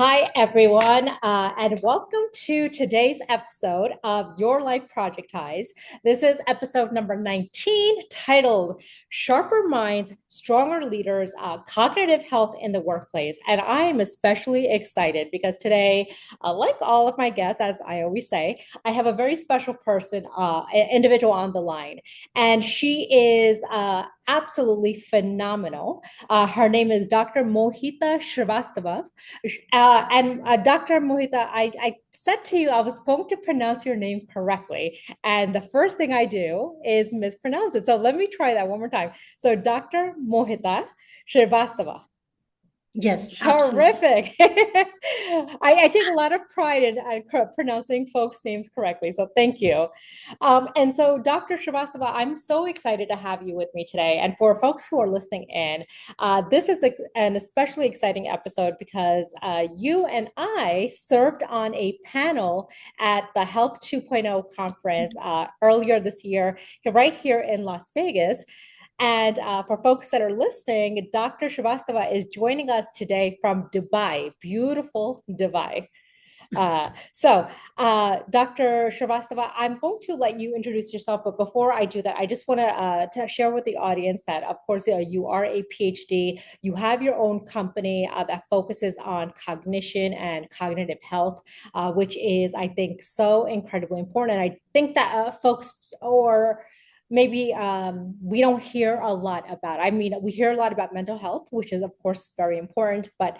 Hi, everyone, and welcome to today's episode of Your Life Projectize. This is episode number 19, titled Sharper Minds, Stronger Leaders, Cognitive Health in the Workplace. And I am especially excited because today, like all of my guests, as I always say, I have a very special person, individual on the line. And she is absolutely phenomenal. Her name is Dr. Mohita Shrivastava. Dr. Mohita, I said to you I was going to pronounce your name correctly. And the first thing I do is mispronounce it. So let me try that one more time. So Dr. Mohita Shrivastava. Yes, absolutely. Terrific. I take a lot of pride in pronouncing folks' names correctly. So thank you. And so, Dr. Shrivastava, I'm so excited to have you with me today. And for folks who are listening in, this is an especially exciting episode because you and I served on a panel at the Health 2.0 conference earlier this year, right here in Las Vegas. And for folks that are listening, Dr. Shrivastava is joining us today from Dubai, beautiful Dubai. Dr. Shrivastava, I'm going to let you introduce yourself, but before I do that, I just want to share with the audience that, of course, you are a PhD. You have your own company that focuses on cognition and cognitive health, which is, I think, so incredibly important. And I think that folks or maybe we don't hear a lot about. I mean, we hear a lot about mental health, which is, of course, very important, but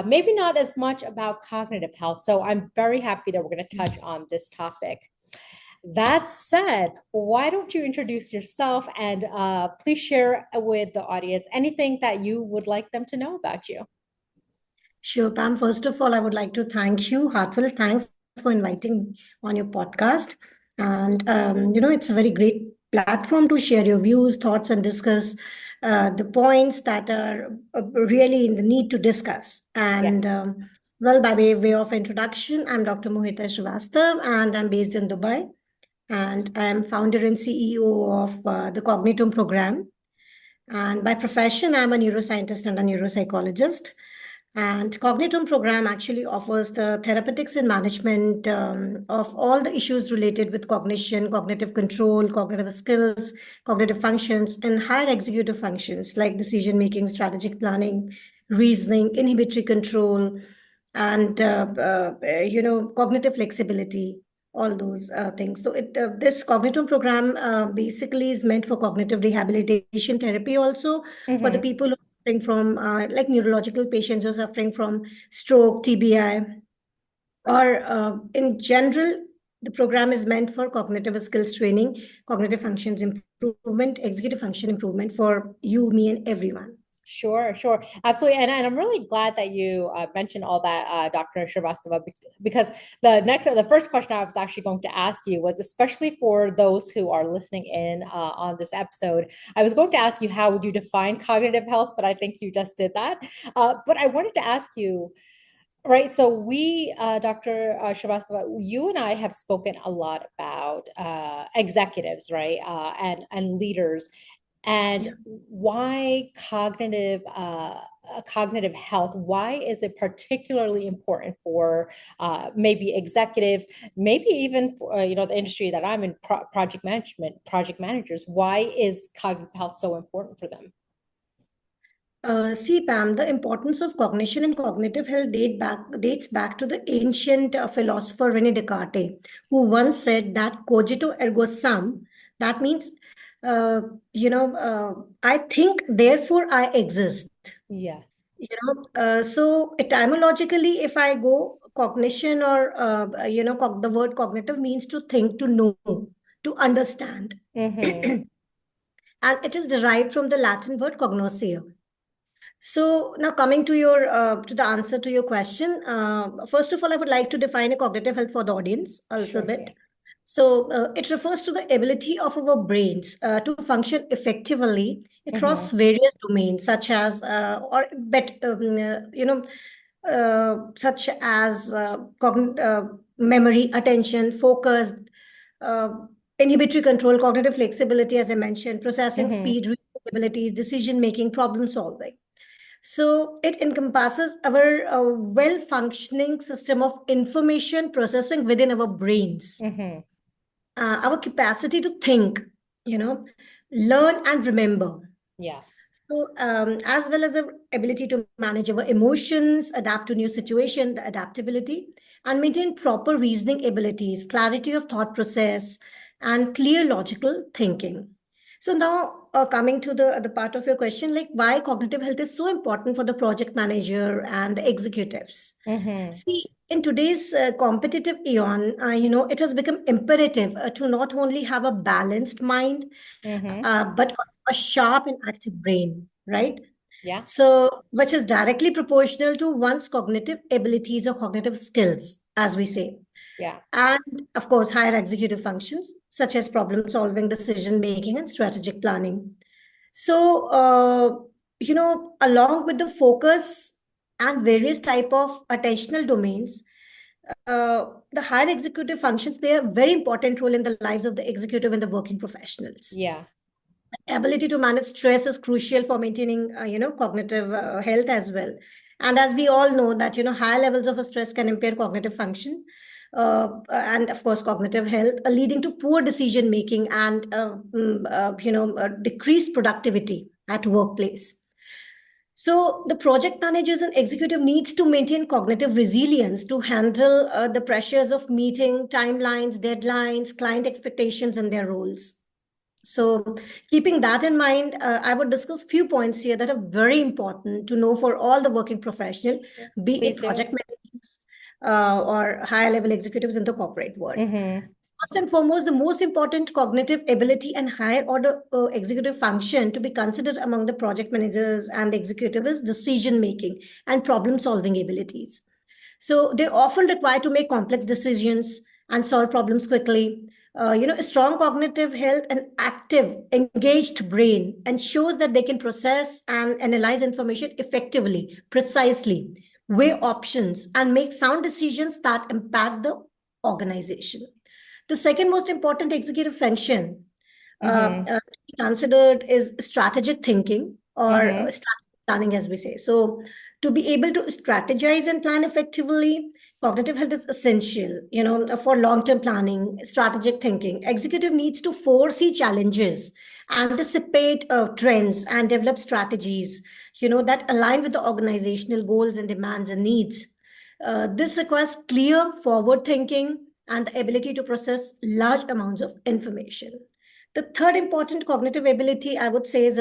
maybe not as much about cognitive health. So I'm very happy that we're going to touch on this topic. That said, why don't you introduce yourself and please share with the audience anything that you would like them to know about you? Sure, Pam. First of all, I would like to thank you. Heartfelt thanks for inviting me on your podcast. And, it's a very great platform to share your views, thoughts, and discuss the points that are really in the need to discuss. Yeah. And, well, by way of introduction, I'm Dr. Mohita Shrivastava, and I'm based in Dubai. And I'm founder and CEO of the Cognitome program. And by profession, I'm a neuroscientist and a neuropsychologist. And Cognitome program actually offers the therapeutics and management of all the issues related with cognition, cognitive control, cognitive skills, cognitive functions, and higher executive functions like decision making, strategic planning, reasoning, inhibitory control, and cognitive flexibility, all those things. So this Cognitome program basically is meant for cognitive rehabilitation therapy also for the Mm-hmm. people who are suffering from like neurological patients who are suffering from stroke, TBI, or in general, the program is meant for cognitive skills training, cognitive functions improvement, executive function improvement for you, me, and everyone. Sure, sure. Absolutely. And I'm really glad that you mentioned all that, Dr. Shrivastava, because the first question I was actually going to ask you was, especially for those who are listening in on this episode, I was going to ask you, how would you define cognitive health? But I think you just did that. But I wanted to ask you, right? So Dr. Shrivastava, you and I have spoken a lot about executives, right? And leaders and Yeah. why cognitive health, why is it particularly important for maybe executives, maybe even for, the industry that I'm in, project management, project managers? Why is cognitive health so important for them? See, Pam, the importance of cognition and cognitive health dates back to the ancient philosopher René Descartes, who once said that cogito ergo sum. That means, I think, therefore I exist. Yeah. So etymologically, if I go cognition or the word cognitive means to think, to know, to understand, Mm-hmm. and it is derived from the Latin word cognoscere. So now coming to your to the answer to your question, first of all, I would like to define a cognitive health for the audience a little Sure. bit. So it refers to the ability of our brains to function effectively across Mm-hmm. various domains, such as such as memory, attention, focus, uh, inhibitory control, cognitive flexibility, as I mentioned, processing Mm-hmm. speed, reading abilities, decision making, problem solving. So it encompasses our well-functioning system of information processing within our brains, Mm-hmm. our capacity to think, you know, learn and remember. Yeah. So, as well as our ability to manage our emotions, adapt to new situation, the adaptability, and maintain proper reasoning abilities, clarity of thought process, and clear logical thinking. So now, coming to the part of your question, like why cognitive health is so important for the project manager and the executives. Mm-hmm. See, in today's competitive eon, it has become imperative to not only have a balanced mind, Mm-hmm. but a sharp and active brain, right? Yeah. So, which is directly proportional to one's cognitive abilities or cognitive skills, as we say. Yeah. And of course, higher executive functions such as problem solving, decision making, and strategic planning. So, along with the focus and various type of attentional domains, the higher executive functions play a very important role in the lives of the executive and the working professionals. Yeah. Ability to manage stress is crucial for maintaining cognitive health as well. And as we all know that higher levels of stress can impair cognitive function, and of course cognitive health, leading to poor decision making and decreased productivity at workplace. So the project managers and executive needs to maintain cognitive resilience to handle the pressures of meeting timelines, deadlines, client expectations, and their roles. So, keeping that in mind, I would discuss few points here that are very important to know for all the working professional, be it Please do. project managers or higher level executives in the corporate world. Mm-hmm. First and foremost, the most important cognitive ability and higher order executive function to be considered among the project managers and executive is decision making and problem solving abilities. So they're often required to make complex decisions and solve problems quickly. A strong cognitive health and active, engaged brain ensures that they can process and analyze information effectively, precisely, weigh options, and make sound decisions that impact the organization. The second most important executive function Mm-hmm. to be considered is strategic thinking or Mm-hmm. strategic planning, as we say. So, to be able to strategize and plan effectively, cognitive health is essential, for long-term planning, strategic thinking. Executive needs to foresee challenges, anticipate trends, and develop strategies, that align with the organizational goals and demands and needs. This requires clear forward thinking and the ability to process large amounts of information. The third important cognitive ability, I would say, is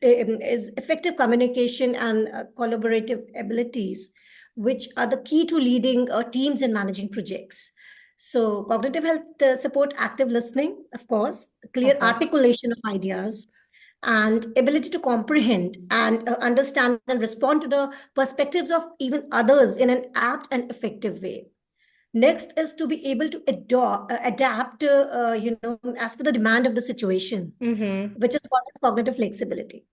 effective communication and collaborative abilities, which are the key to leading teams and managing projects. So, cognitive health support active listening, of course, clear Okay. articulation of ideas, and ability to comprehend and understand and respond to the perspectives of even others in an apt and effective way. Next is to be able to adapt, as per the demand of the situation, Mm-hmm. which is called as cognitive flexibility.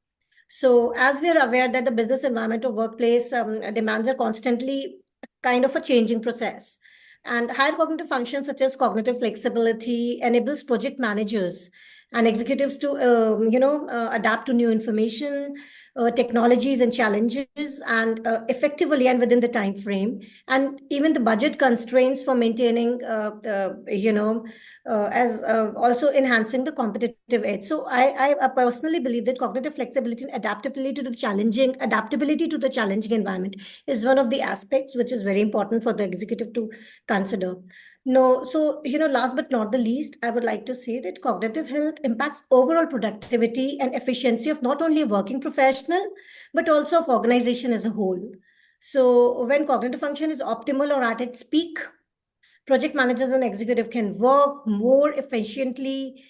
So, as we are aware that the business environment or workplace demands are constantly kind of a changing process. And higher cognitive functions such as cognitive flexibility enables project managers and executives to, adapt to new information, technologies and challenges, and effectively and within the time frame. And even the budget constraints for maintaining, as also enhancing the competitive edge. So I personally believe that cognitive flexibility and adaptability to the challenging environment is one of the aspects which is very important for the executive to consider. No, so last but not the least, I would like to say that cognitive health impacts overall productivity and efficiency of not only a working professional, but also of organization as a whole. So when cognitive function is optimal or at its peak, project managers and executive can work more efficiently.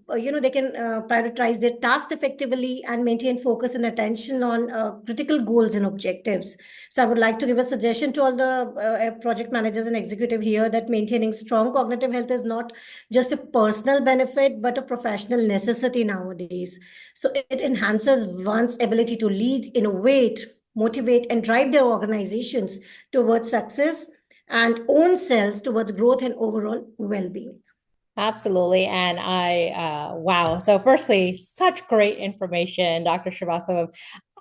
They can prioritize their tasks effectively and maintain focus and attention on critical goals and objectives. So I would like to give a suggestion to all the project managers and executive here that maintaining strong cognitive health is not just a personal benefit but a professional necessity nowadays. So it enhances one's ability to lead, innovate, motivate, and drive their organizations towards success and own selves towards growth and overall well-being. Absolutely. And wow. So, firstly, such great information, Dr. Shrivastava.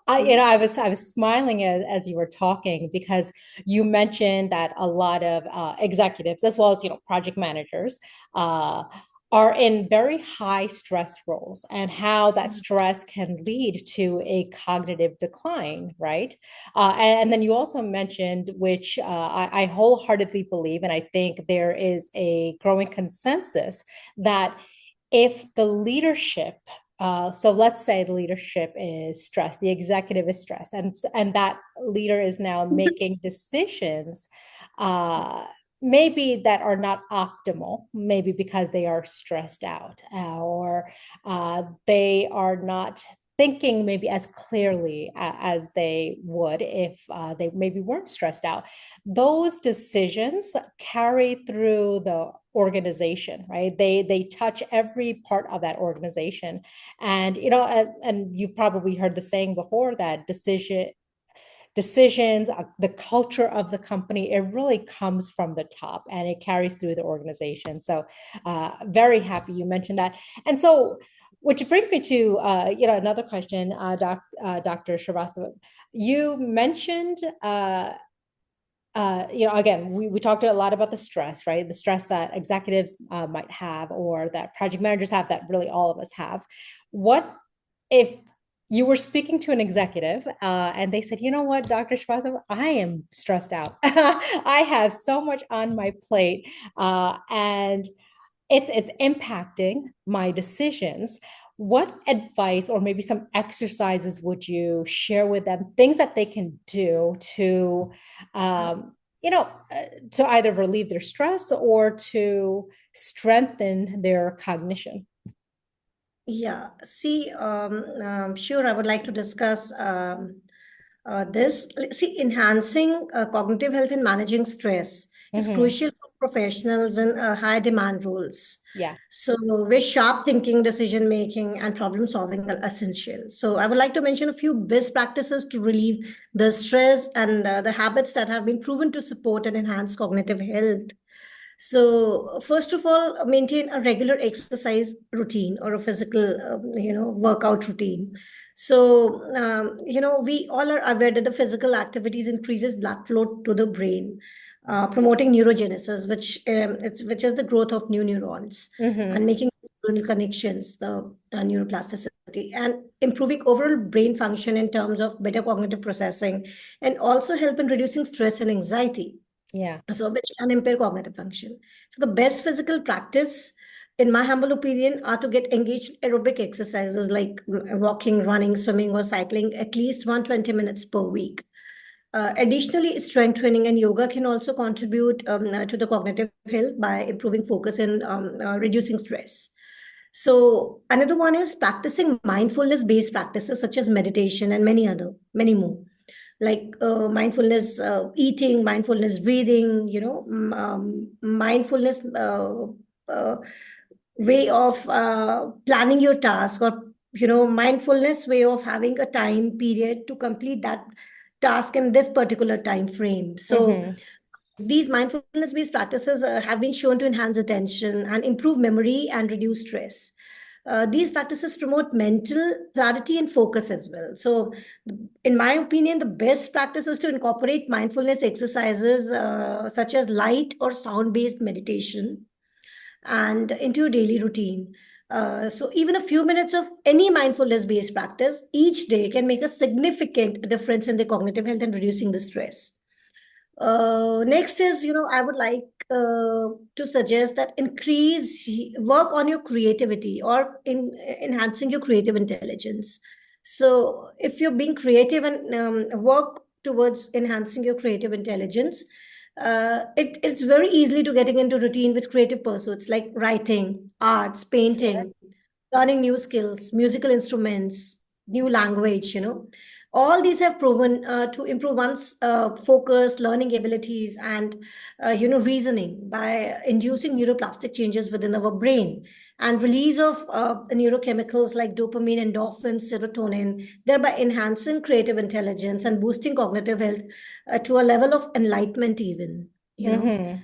I was smiling as you were talking because you mentioned that a lot of executives, as well as project managers, uh, are in very high stress roles, and how that stress can lead to a cognitive decline, right? And then you also mentioned, which I wholeheartedly believe, and I think there is a growing consensus that if the leadership so let's say the leadership is stressed, the executive is stressed, and that leader is now making decisions, uh, maybe that are not optimal, maybe because they are stressed out, or they are not thinking maybe as clearly as they would if they maybe weren't stressed out. Those decisions carry through the organization, right? They touch every part of that organization. And and you've probably heard the saying before that decisions, the culture of the company, it really comes from the top and it carries through the organization. So very happy you mentioned that. And so, which brings me to another question, Dr. Shrivastava. You mentioned again, we talked a lot about the stress, right? The stress that executives might have, or that project managers have, that really all of us have. What if you were speaking to an executive and they said, you know what, Dr. Shrivastava, I am stressed out. I have so much on my plate, and it's impacting my decisions. What advice or maybe some exercises would you share with them, things that they can do to you know to either relieve their stress or to strengthen their cognition? Yeah, see, sure, I would like to discuss this. See, enhancing cognitive health and managing stress is Mm-hmm. crucial for professionals in high demand roles. Yeah. So, where sharp thinking, decision making, and problem solving are essential. So, I would like to mention a few best practices to relieve the stress and the habits that have been proven to support and enhance cognitive health. So, first of all, maintain a regular exercise routine or a physical, workout routine. So, we all are aware that the physical activities increases blood flow to the brain, promoting neurogenesis, which is the growth of new neurons and Mm-hmm. making neural connections, the neuroplasticity, and improving overall brain function in terms of better cognitive processing, and also help in reducing stress and anxiety, Yeah. so which can impair cognitive function. So the best physical practice, in my humble opinion, are to get engaged in aerobic exercises like walking, running, swimming, or cycling at least 120 minutes per week. Additionally, strength training and yoga can also contribute to the cognitive health by improving focus and reducing stress. So another one is practicing mindfulness-based practices such as meditation and many more, like mindfulness eating, mindfulness breathing, mindfulness uh, way of planning your task, or mindfulness way of having a time period to complete that task in this particular time frame. So Mm-hmm. these mindfulness based practices have been shown to enhance attention and improve memory and reduce stress. These practices promote mental clarity and focus as well. So, in my opinion, the best practice is to incorporate mindfulness exercises such as light or sound based meditation and into your daily routine. So, even a few minutes of any mindfulness based practice each day can make a significant difference in the cognitive health and reducing the stress. Next is, I would like to suggest that work on your creativity or in enhancing your creative intelligence. So, if you're being creative and work towards enhancing your creative intelligence, it's very easily to getting into routine with creative pursuits like writing, arts, Sure. painting, learning new skills, musical instruments, new language, all these have proven to improve one's focus, learning abilities, and reasoning by inducing neuroplastic changes within our brain and release of neurochemicals like dopamine, endorphins, serotonin, thereby enhancing creative intelligence and boosting cognitive health to a level of enlightenment, even. Mm-hmm.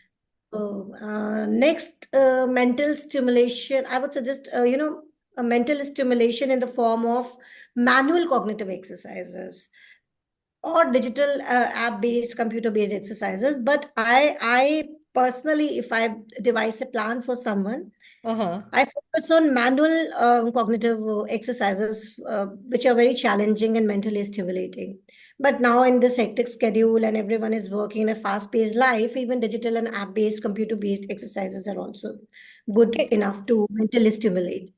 So, next, mental stimulation. I would suggest, a mental stimulation in the form of manual cognitive exercises or digital app-based, computer-based exercises. But I personally, if I devise a plan for someone, Uh-huh. I focus on manual cognitive exercises, which are very challenging and mentally stimulating. But now, in this hectic schedule and everyone is working in a fast-paced life, even digital and app-based, computer-based exercises are also good Okay. enough to mentally stimulate.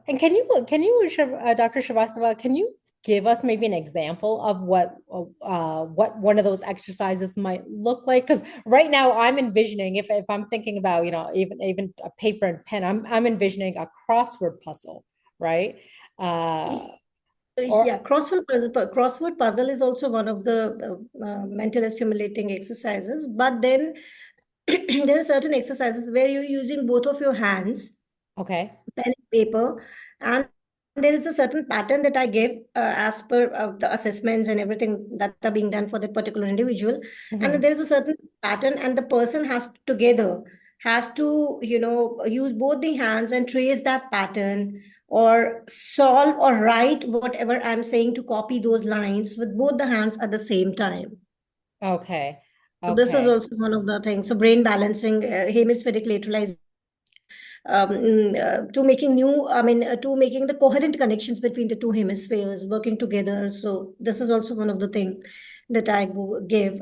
And Dr. Shrivastava, can you give us maybe an example of what one of those exercises might look like? Because right now I'm envisioning, if I'm thinking about, even a paper and pen, I'm envisioning a crossword puzzle, right? Uh, Yeah, or crossword puzzle is also one of the mentally stimulating exercises. But then there are certain exercises where you're using both of your hands, okay. pen and paper, and there is a certain pattern that I give as per the assessments and everything that are being done for that particular individual. And then Mhm. there is a certain pattern, and the person has to, together has to, use both the hands and trace that pattern or solve or write whatever I'm saying to copy those lines with both the hands at the same time. Okay. So this is Okay. also one of the things. So brain balancing, hemispheric lateralization, to making to making the coherent connections between the two hemispheres working together. So this is also one of the thing that I give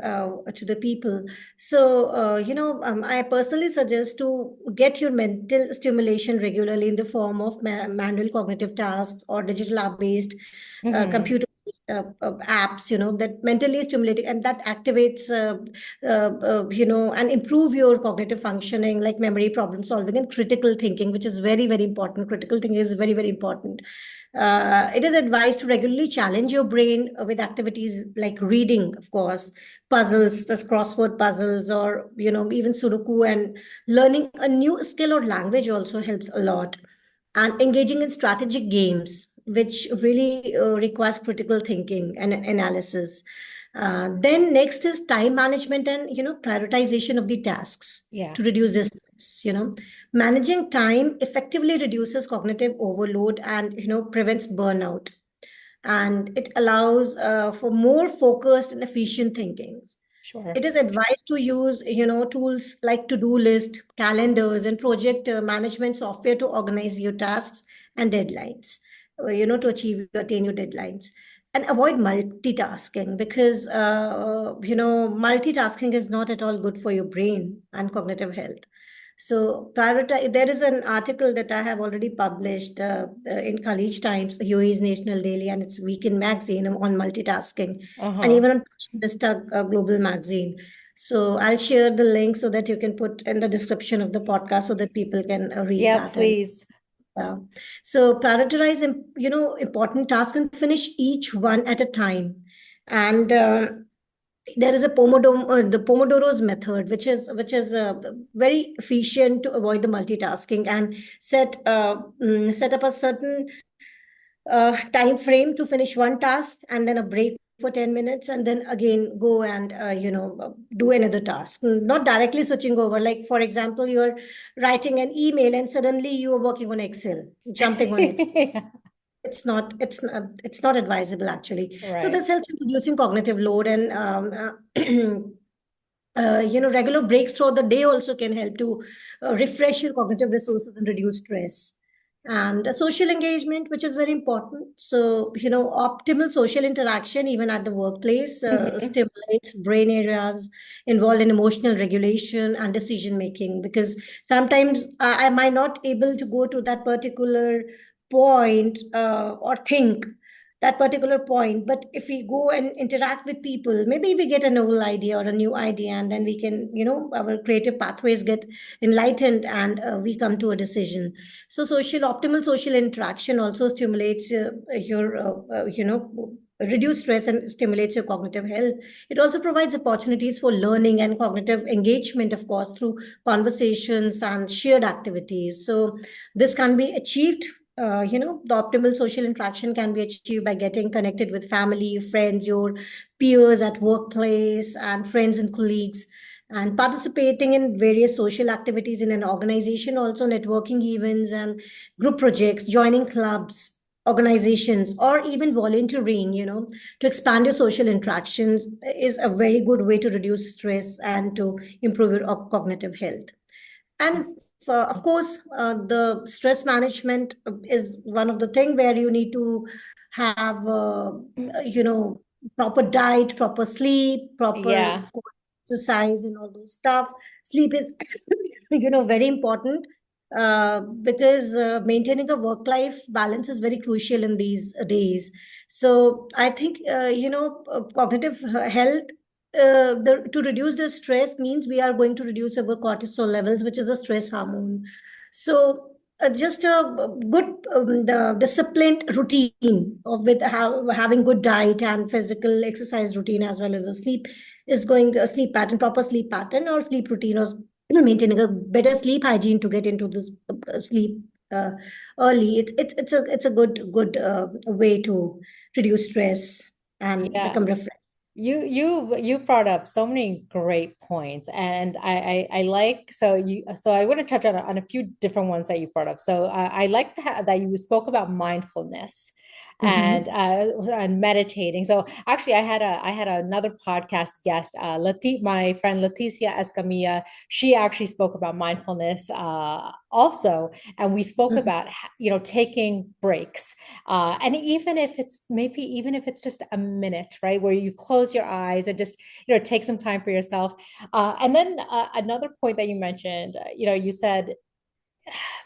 to the people. So, I personally suggest to get your mental stimulation regularly in the form of manual cognitive tasks or digital app-based, Mhm. computer apps, that mentally stimulating and that activates and improve your cognitive functioning, like memory, problem solving, and critical thinking, which is very, very important. Critical thinking is very, very important. It is advised to regularly challenge your brain with activities like reading, of course, puzzles, this crossword puzzles, or even Sudoku, and learning a new skill or language also helps a lot. And engaging in strategic games, which really requires critical thinking and analysis. Then next is time management and prioritization of the tasks Yeah. to reduce this stress. Managing time effectively reduces cognitive overload and prevents burnout, and it allows for more focused and efficient thinking. Sure. It is advised to use tools like to-do list, calendars, and project management software to organize your tasks and deadlines, to achieve attain your deadlines. And avoid multitasking, because multitasking is not at all good for your brain and cognitive health. So prioritize. There is an article that I have already published in College Times, UAE's National Daily, and its Weekend magazine on multitasking, and Uh-huh. even on Vista Global magazine. So I'll share the link so that you can put in the description of the podcast so that people can read Yeah, that. And please. so prioritize, important tasks and finish each one at a time. And there is a the Pomodoro's method, which is very efficient to avoid the multitasking, and set up a certain time frame to finish one task, and then a break for 10 minutes, and then again go and do another task, not directly switching over. Like, for example, you're writing an email and suddenly you are working on Excel, jumping on it. It's not advisable, actually. So Right. this helps in reducing cognitive load, and regular breaks throughout the day also can help to refresh your cognitive resources and reduce stress. And social engagement, which is very important. So, optimal social interaction, even at the workplace, Mhm. stimulates brain areas involved in emotional regulation and decision making. Because sometimes I might not able to go to that particular point or think that particular point, but if we go and interact with people, maybe we get a novel idea or a new idea, and then we can, our creative pathways get enlightened, and we come to a decision. So optimal social interaction also stimulates your reduce stress and stimulates your cognitive health. It also provides opportunities for learning and cognitive engagement, of course, through conversations and shared activities. So this can be achieved, the optimal social interaction can be achieved by getting connected with family, friends, your peers at workplace, and friends and colleagues, and participating in various social activities in an organization, also networking events and group projects, joining clubs. organizations, or even volunteering, to expand your social interactions is a very good way to reduce stress and to improve your cognitive health. And of course, the stress management is one of the thing where you need to have, proper diet, proper sleep, proper, Yeah. of course, exercise, and all those stuff. Sleep is, very important, because maintaining a work-life balance is very crucial in these days. So I think, cognitive health, to reduce the stress means we are going to reduce our cortisol levels, which is a stress hormone. So just a good, the disciplined routine of with having good diet and physical exercise routine, as well as a sleep, is going a sleep pattern, proper sleep pattern or sleep routine, or maintaining a better sleep hygiene to get into this sleep uh, early. It's a good way to reduce stress and Yeah. become refreshed. You brought up so many great points, and I like, so I want to touch on a few different ones that you brought up. So I like that you spoke about mindfulness Mm-hmm. and meditating. So actually, I had another podcast guest, my friend Leticia Escamilla. She actually spoke about mindfulness also, and we spoke Mm-hmm. about taking breaks, and even if it's just a minute, right, where you close your eyes and just take some time for yourself. And then another point that you mentioned, you said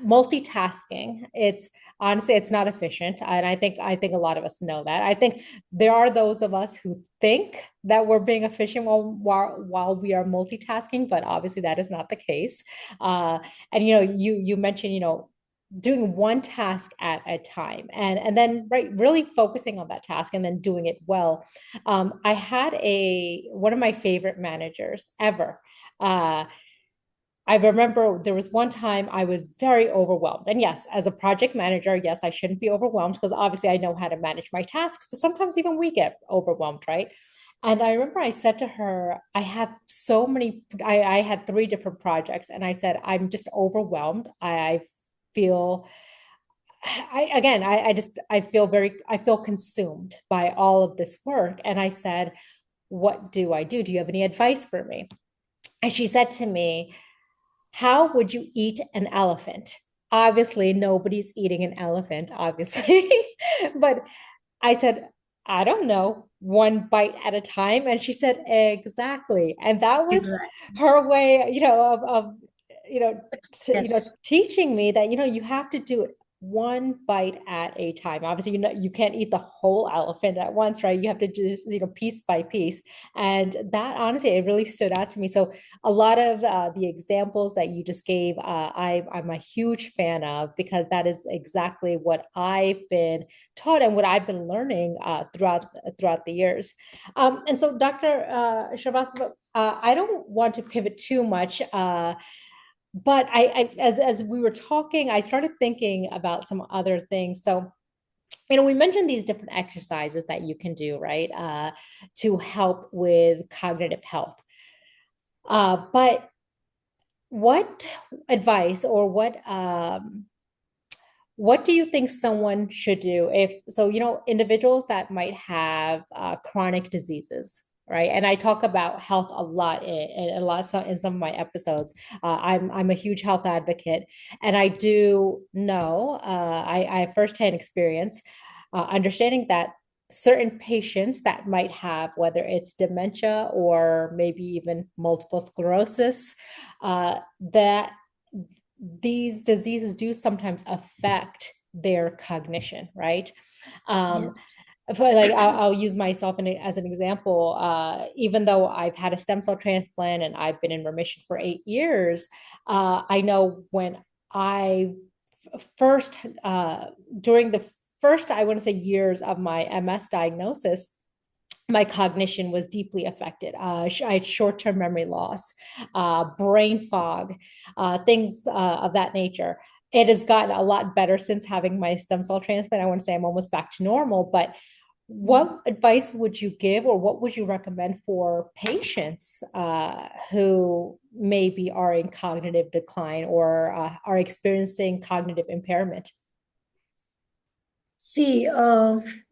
multitasking. It's honestly, it's not efficient, and I think a lot of us know that. I think there are those of us who think that we're being efficient while we are multitasking, but obviously that is not the case. uh, and you mentioned doing one task at a time, and then, right, really focusing on that task and then doing it well. I had a one of my favorite managers ever. uh, I remember there was one time I was very overwhelmed. And yes, as a project manager, yes, I shouldn't be overwhelmed because obviously I know how to manage my tasks, but sometimes even we get overwhelmed, right? And I remember I said to her, I had three different projects, and I said, I'm just overwhelmed. I feel, I feel consumed by all of this work. And I said, what do I do? Do you have any advice for me? And she said to me, how would you eat an elephant? Obviously, nobody's eating an elephant, obviously. But I said, I don't know, one bite at a time. And she said, exactly. And that was Exactly. her way, of you know, Yes. teaching me that, you have to do it one bite at a time. Obviously, you can't eat the whole elephant at once, right? You have to just, piece by piece. And that, honestly, it really stood out to me. So a lot of the examples that you just gave, I'm a huge fan of, because that is exactly what I've been taught and what I've been learning throughout the years. And so, Dr. Shrivastava, I don't want to pivot too much, but as we were talking, I started thinking about some other things. So, we mentioned these different exercises that you can do, right, to help with cognitive health. But what advice, or what do you think someone should do if, so, individuals that might have chronic diseases, right? And I talk about health a lot in some of my episodes. I'm a huge health advocate, and I do know, I have firsthand experience understanding that certain patients that might have, whether it's dementia or maybe even multiple sclerosis, that these diseases do sometimes affect their cognition, right? Um, Yes. for like, I'll use myself as an example. Even though I've had a stem cell transplant and I've been in remission for 8 years, I know when I first, during the first, I want to say, years of my MS diagnosis, my cognition was deeply affected. I had short-term memory loss, brain fog, things of that nature. It has gotten a lot better since having my stem cell transplant. I want to say I'm almost back to normal, but what advice would you give, or what would you recommend for patients who maybe are in cognitive decline, or are experiencing cognitive impairment? See,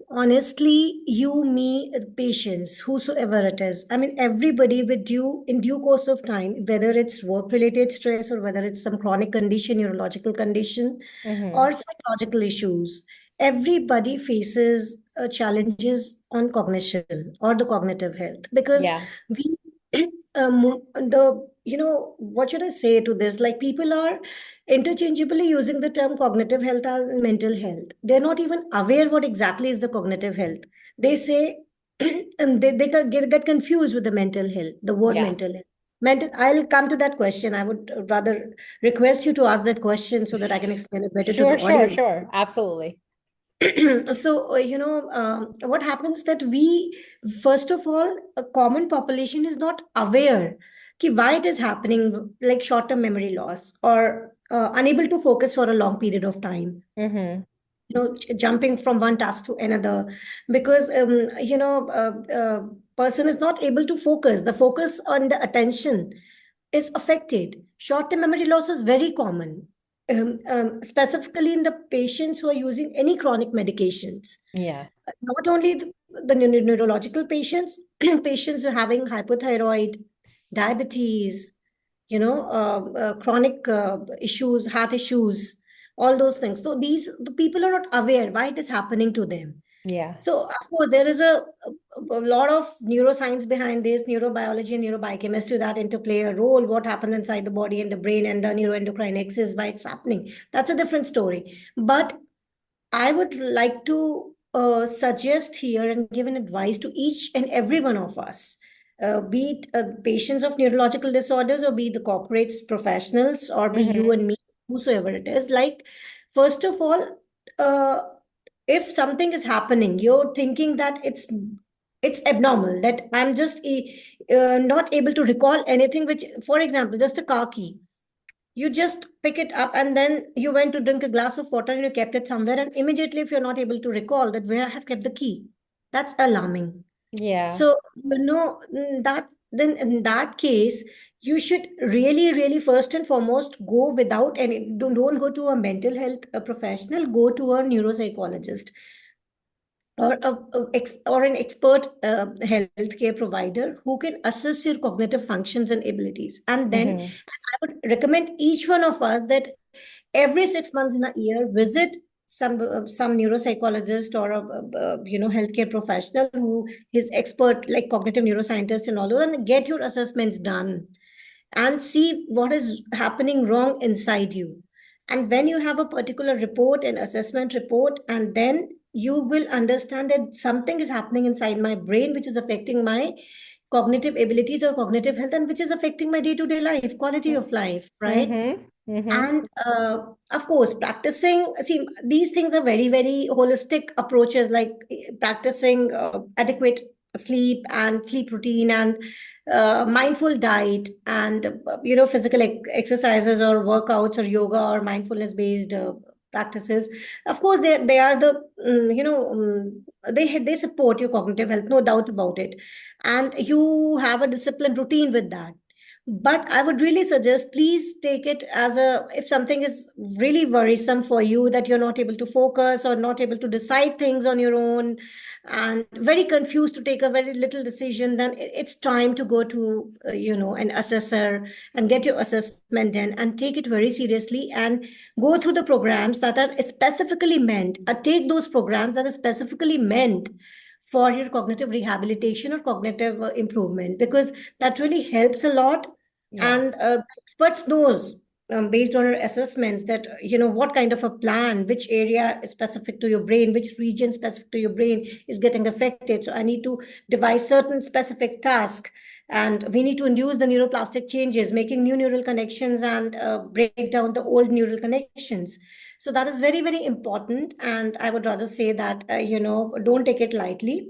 honestly, you, me, patients, whosoever it is. I mean, everybody with due in due course of time, whether it's work-related stress or whether it's some chronic condition, neurological condition, Mm-hmm. or psychological issues, everybody faces challenges on cognition or the cognitive health because Yeah. we, the what should I say to this? Like people are interchangeably using the term cognitive health and mental health. They're not even aware what exactly is the cognitive health. They say, and they get confused with the mental health, the word Yeah. mental health. Mental, I'll come to that question. I would rather request you to ask that question so that I can explain it better to the Sure, sure, audience. sure. Absolutely. So, what happens that we, first of all, a common population is not aware why it is happening, like short-term memory loss or unable to focus for a long period of time, Mm-hmm. jumping from one task to another because person is not able to focus. The focus on the attention is affected. Short-term memory loss is very common, specifically in the patients who are using any chronic medications. Yeah. Not only the neurological patients, patients who are having hypothyroid, diabetes, chronic issues, heart issues, all those things. So the people are not aware why it is happening to them. Yeah. So of course there is a lot of neuroscience behind this, neurobiology and neurobiochemistry that interplay a role. What happens inside the body and the brain and the neuroendocrine axis, why it's happening. That's a different story. But I would like to suggest here and give an advice to each and every one of us, be it patients of neurological disorders or be the corporates, professionals, or be you Mm-hmm. and me, whosoever it is. Like, first of all, uh, if something is happening, you're thinking that it's abnormal, that I'm just not able to recall anything, which, for example, just a car key, you just pick it up and then you went to drink a glass of water and you kept it somewhere, and immediately if you're not able to recall that where I have kept the key, that's alarming. Yeah. So that then in that case you should really really first and foremost go without any, don't go to a mental health professional, go to a neuropsychologist or or an expert healthcare provider who can assess your cognitive functions and abilities. And then Mm-hmm. I would recommend each one of us that every 6 months in a year visit some neuropsychologist or a healthcare professional who is expert, like cognitive neuroscientist and all those, and get your assessments done and see what is happening wrong inside you. And when you have a particular report, an assessment report, and then you will understand that something is happening inside my brain which is affecting my cognitive abilities or cognitive health, and which is affecting my day-to-day life, quality of life, right? Mm-hmm. Mm-hmm. And of course, practicing, see, these things are very, very holistic approaches, like practicing adequate sleep and sleep routine and mindful diet and, physical exercises or workouts or yoga or mindfulness based practices. Of course, they are the, they support your cognitive health, no doubt about it. And you have a disciplined routine with that. But I would really suggest, please take it as a, if something is really worrisome for you, that you're not able to focus or not able to decide things on your own and very confused to take a very little decision, then it's time to go to, an assessor and get your assessment done and take it very seriously and go through the programs that are specifically meant, take those programs that are specifically meant for your cognitive rehabilitation or cognitive improvement, because that really helps a lot. Yeah. And experts knows, based on our assessments, that what kind of a plan, which area is specific to your brain, which region specific to your brain is getting affected, so I need to devise certain specific task, and we need to induce the neuroplastic changes, making new neural connections and break down the old neural connections. So that is very very important, and I would rather say that don't take it lightly.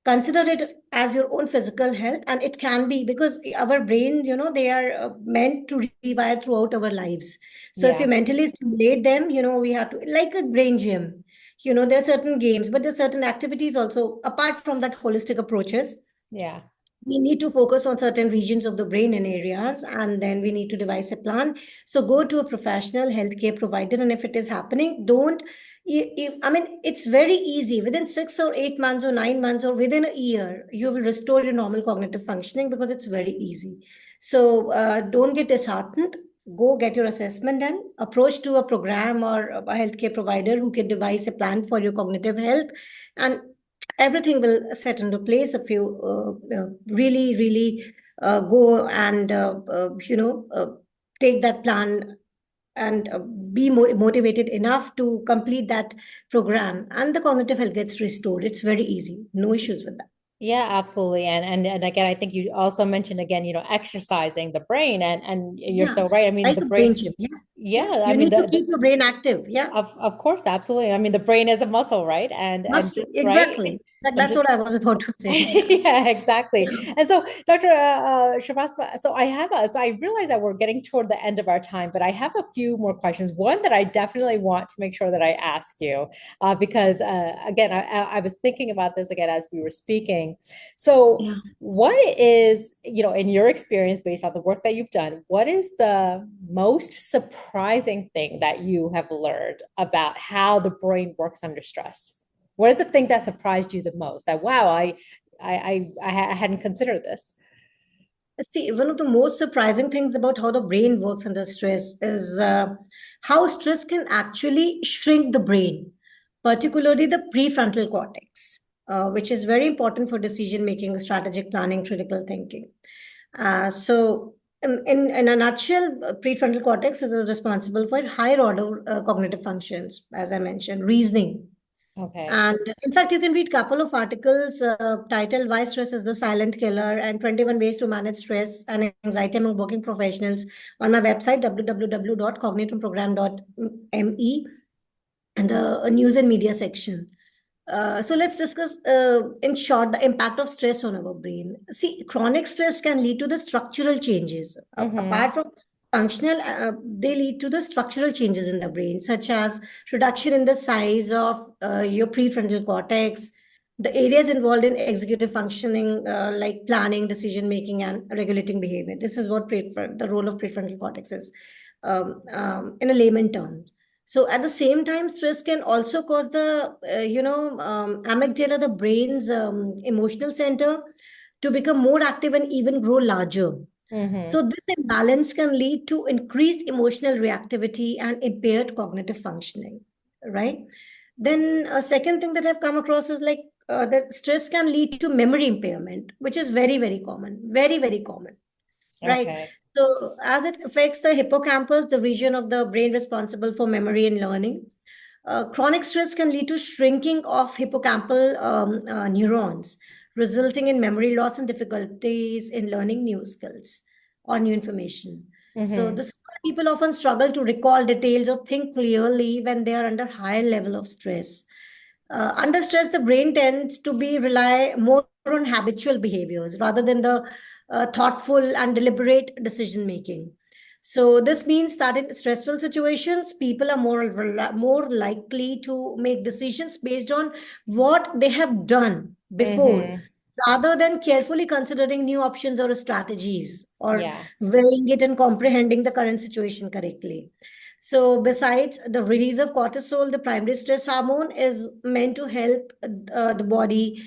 Consider it as your own physical health, and it can be, because our brains, they are meant to rewire throughout our lives. So if you Yeah. mentally stimulate them, we have to, like a brain gym, there are certain games, but there are certain activities also apart from that holistic approaches. Yeah. We need to focus on certain regions of the brain and areas, and then we need to devise a plan. So go to a professional healthcare provider, and if it is happening, don't I mean, it's very easy. Within 6 or 8 months or 9 months or within a year, you will restore your normal cognitive functioning because it's very easy. So don't get disheartened. Go get your assessment done. Approach to a program or a healthcare provider who can devise a plan for your cognitive health, and everything will set into place if you really, really go and take that plan and be motivated enough to complete that program, and the cognitive health gets restored. It's very easy, no issues with that. Yeah, absolutely. And again, I think you also mentioned again, exercising the brain and you're Yeah, so right. I mean, like the a brain brain, gym. Yeah, yeah, yeah, I you mean need to keep your brain active. Yeah, of course, absolutely. I mean, the brain is a muscle, right? And must, just right. exactly. And That's just what I was about to say. Yeah, yeah, exactly. yeah, And so, Dr. Shrivastava, so I realize that we're getting toward the end of our time, but I have a few more questions. One that I definitely want to make sure that I ask you, because again, I was thinking about this again as we were speaking. So, yeah. what is, in your experience, based on the work that you've done, what is the most surprising thing that you have learned about how the brain works under stress? What is the thing that surprised you the most? That wow, I hadn't considered this. See, one of the most surprising things about how the brain works under stress is how stress can actually shrink the brain, particularly the prefrontal cortex, which is very important for decision making, strategic planning, critical thinking. In a nutshell, prefrontal cortex is responsible for higher order cognitive functions, as I mentioned, reasoning. Okay. And in fact, you can read a couple of articles titled Why Stress is the Silent Killer and 21 Ways to Manage Stress and Anxiety Among Working Professionals on my website, www.cognitomeprogram.me, and the news and media section. So let's discuss, in short, the impact of stress on our brain. See, chronic stress can lead to the structural changes. Mm-hmm. Apart from functional, they lead to the structural changes in the brain, such as reduction in the size of your prefrontal cortex, the areas involved in executive functioning, like planning, decision making, and regulating behavior. This is what the role of prefrontal cortex is, in a layman terms. So at the same time, stress can also cause the, amygdala, the brain's emotional center, to become more active and even grow larger. Mm-hmm. So this imbalance can lead to increased emotional reactivity and impaired cognitive functioning, right? Then a second thing that I've come across is like that stress can lead to memory impairment, which is very, very common, very, very common. Right. Okay. So, as it affects the hippocampus, the region of the brain responsible for memory and learning, chronic stress can lead to shrinking of hippocampal neurons, resulting in memory loss and difficulties in learning new skills or new information. So, Mm-hmm. this is why people often struggle to recall details or think clearly when they are under high level of stress. Under stress, the brain tends to be rely more on habitual behaviors rather than the thoughtful and deliberate decision making. So this means that in stressful situations, people are more likely to make decisions based on what they have done before, Mm-hmm. rather than carefully considering new options or strategies or Yeah. weighing it and comprehending the current situation correctly. So, besides the release of cortisol, the primary stress hormone is meant to help the body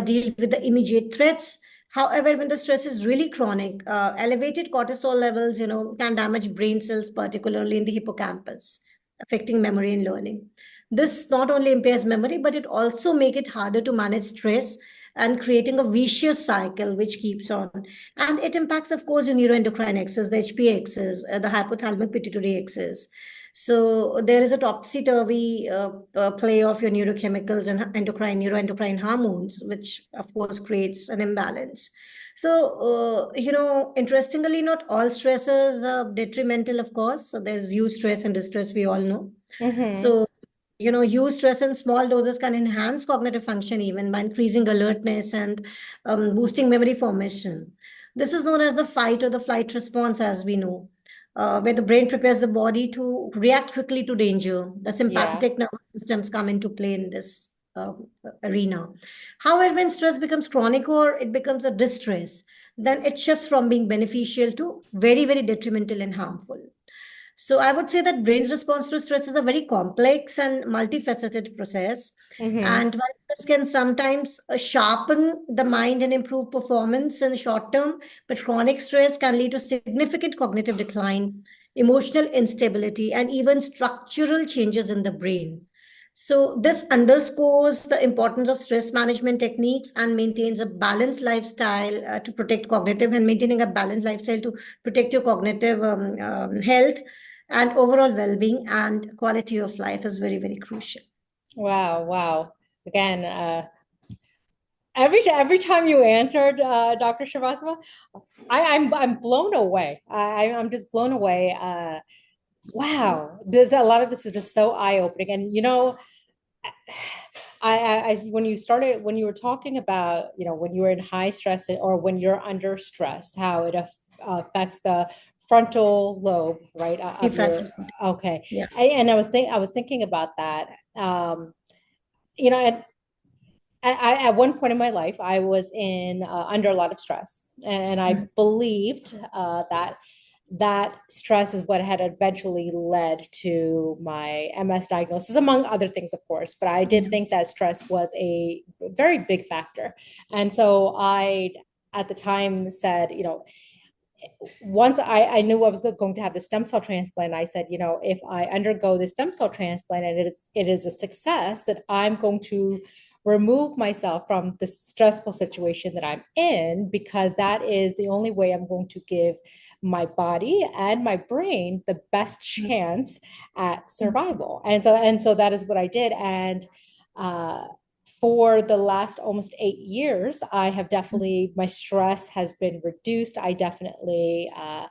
deal with the immediate threats. However, when the stress is really chronic, elevated cortisol levels, can damage brain cells, particularly in the hippocampus, affecting memory and learning. This not only impairs memory, but it also make it harder to manage stress and creating a vicious cycle which keeps on. And it impacts, of course, your neuroendocrine axis, the HPA axis, the hypothalamic pituitary axis. So there is a topsy-turvy play of your neurochemicals and neuroendocrine hormones, which of course creates an imbalance. So, interestingly, not all stresses are detrimental, of course. So there's eustress and distress, we all know. Mm-hmm. So, eustress in small doses can enhance cognitive function even by increasing alertness and boosting memory formation. This is known as the fight or the flight response, as we know, where the brain prepares the body to react quickly to danger. The Yeah. sympathetic nervous systems come into play in this arena. However, when stress becomes chronic or it becomes a distress, then it shifts from being beneficial to very, very detrimental and harmful. So I would say that brain's response to stress is a very complex and multifaceted process. Mm-hmm. And while this can sometimes sharpen the mind and improve performance in the short term, but chronic stress can lead to significant cognitive decline, emotional instability, and even structural changes in the brain. So, this underscores the importance of stress management techniques and maintains a balanced lifestyle to protect cognitive and maintaining a balanced lifestyle to protect your cognitive health and overall well-being and quality of life is very, very crucial. Wow, wow. Again, every time you answered, Dr. Shrivastava, I'm blown away. I'm just blown away. Wow, there's a lot of this is just so eye-opening. And when you were talking about, when you were in high stress or when you're under stress, how it affects the frontal lobe, right, of your, Prefrontal. okay. Yeah. And I was thinking about that. And at one point in my life, I was in under a lot of stress, and I believed that stress is what had eventually led to my MS diagnosis, among other things, of course. But I did Yeah. think that stress was a very big factor, and so I, at the time, said, once I knew I was going to have the stem cell transplant, I said, if I undergo the stem cell transplant and it is a success, that I'm going to remove myself from the stressful situation that I'm in, because that is the only way I'm going to give my body and my brain the best chance at survival. And so that is what I did. And uh, for the last almost 8 years, I have definitely, my stress has been reduced. I definitely uh,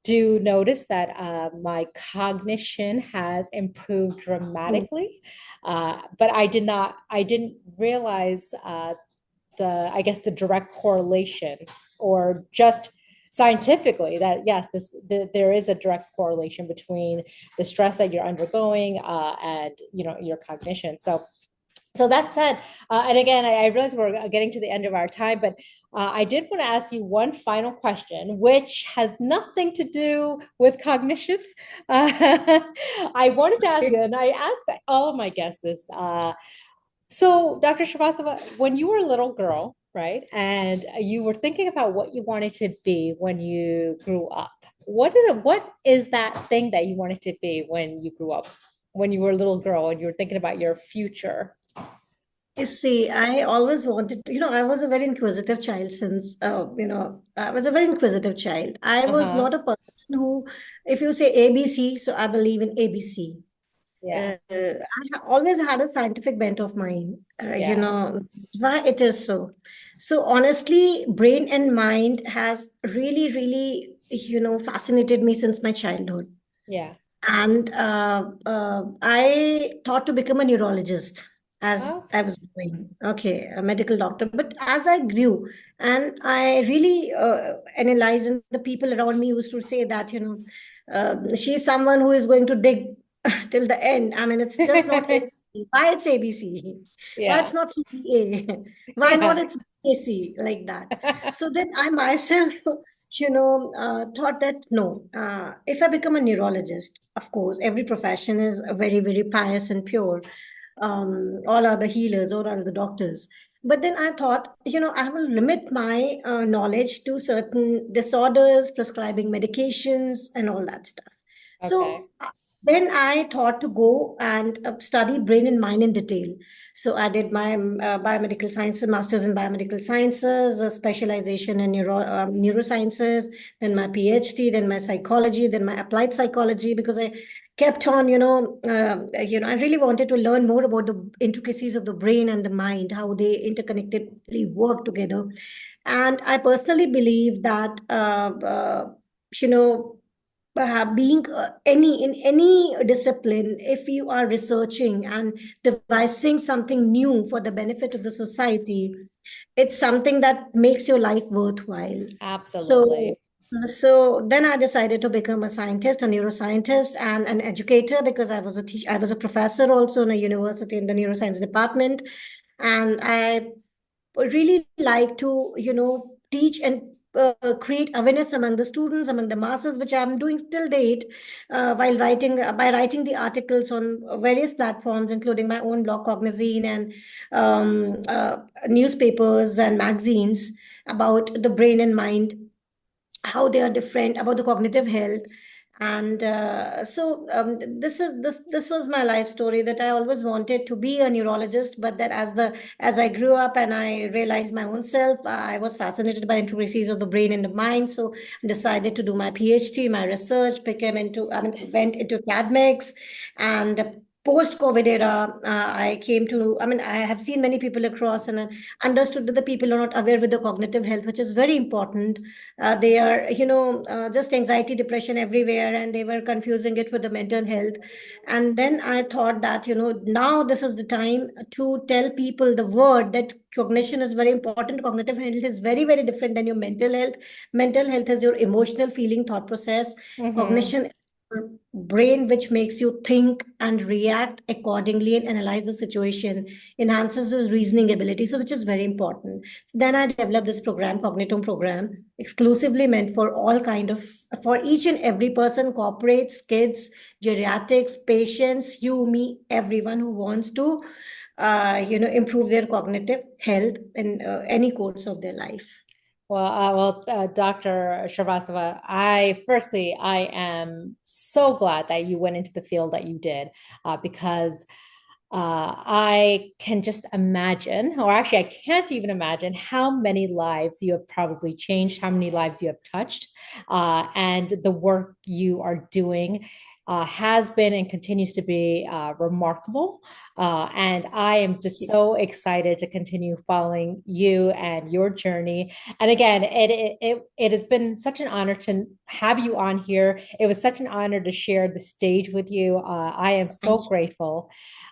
do notice that my cognition has improved dramatically. But I didn't realize I guess, the direct correlation, or just scientifically, that yes, there is a direct correlation between the stress that you're undergoing and your cognition. So that said, and again, I realize we're getting to the end of our time, but I did want to ask you one final question, which has nothing to do with cognition. I wanted to ask you, and I ask all of my guests this. So, Dr. Shrivastava, when you were a little girl, right, and you were thinking about what you wanted to be when you grew up, what is that thing that you wanted to be when you grew up, when you were a little girl and you were thinking about your future? You see, I always wanted to, I was a very inquisitive child since, I was a very inquisitive child. I was Uh-huh. not a person who, if you say ABC, so I believe in ABC. Yeah. Always had a scientific bent of mine, Yeah. why it is so. So honestly, brain and mind has really, really, fascinated me since my childhood. Yeah. And I thought to become a neurologist as I Okay. was growing. Okay, a medical doctor. But as I grew and I really analyzed, and the people around me used to say that, she's someone who is going to dig till the end. I mean, it's just not ABC. Why it's ABC? Why it's Yeah. not CPA? Why not Yeah. it's AC like that? So then I myself thought that no, if I become a neurologist, of course, every profession is very, very pious and pure. All are the healers, all are the doctors. But then I thought, I will limit my knowledge to certain disorders, prescribing medications, and all that stuff. Okay. So then I thought to go and study brain and mind in detail. So I did my biomedical sciences, master's in biomedical sciences, a specialization in neurosciences, then my PhD, then my psychology, then my applied psychology, because I kept on, I really wanted to learn more about the intricacies of the brain and the mind, how they interconnectedly work together. And I personally believe that, you know, being any in any discipline, if you are researching and devising something new for the benefit of the society, it's something that makes your life worthwhile. So Absolutely. so then I decided to become a scientist, a neuroscientist, and an educator, because I was a teacher, I was a professor also in a university in the neuroscience department. And I really like to, teach and create awareness among the students, among the masses, which I'm doing till date, while writing by writing the articles on various platforms, including my own blog, Cognizine, and newspapers and magazines about the brain and mind, how they are different, about the cognitive health. And this was my life story, that I always wanted to be a neurologist, but that as I grew up and I realized my own self, I was fascinated by intricacies of the brain and the mind. So I decided to do my PhD, my research, became into, I mean, went into academics. And post COVID era, I came to, I mean, I have seen many people across, and I understood that the people are not aware with the cognitive health, which is very important. They are, just anxiety, depression everywhere, and they were confusing it with the mental health. And then I thought that, now this is the time to tell people the word that cognition is very important. Cognitive health is very, very different than your mental health. Mental health is your emotional feeling, thought process. Mhm. Cognition, brain, which makes you think and react accordingly and analyze the situation, enhances your reasoning ability, so which is very important. Then I developed this program, Cognitome program, exclusively meant for all kind of, for each and every person, corporates, kids, geriatrics, patients, you, me, everyone who wants to improve their cognitive health in any course of their life. Dr. Shrivastava, I am so glad that you went into the field that you did, because I can just imagine, or actually, I can't even imagine how many lives you have probably changed, how many lives you have touched, and the work you are doing has been and continues to be remarkable. And I am just so excited to continue following you and your journey. And again, it has been such an honor to have you on here. It was such an honor to share the stage with you. I am so Thank grateful.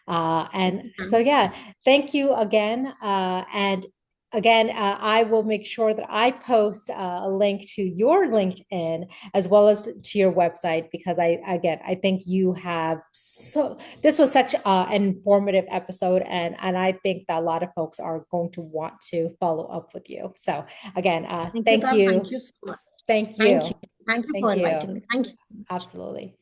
And so, you. yeah, thank you again. And again, I will make sure that I post a link to your LinkedIn as well as to your website, because I think you have this was such an informative episode. And I think that a lot of folks are going to want to follow up with you. So again, Thank you, thank Bob. Thank you. you so much. Thank Thank you. you. Thank you for Thank you. inviting me. Thank you. Absolutely.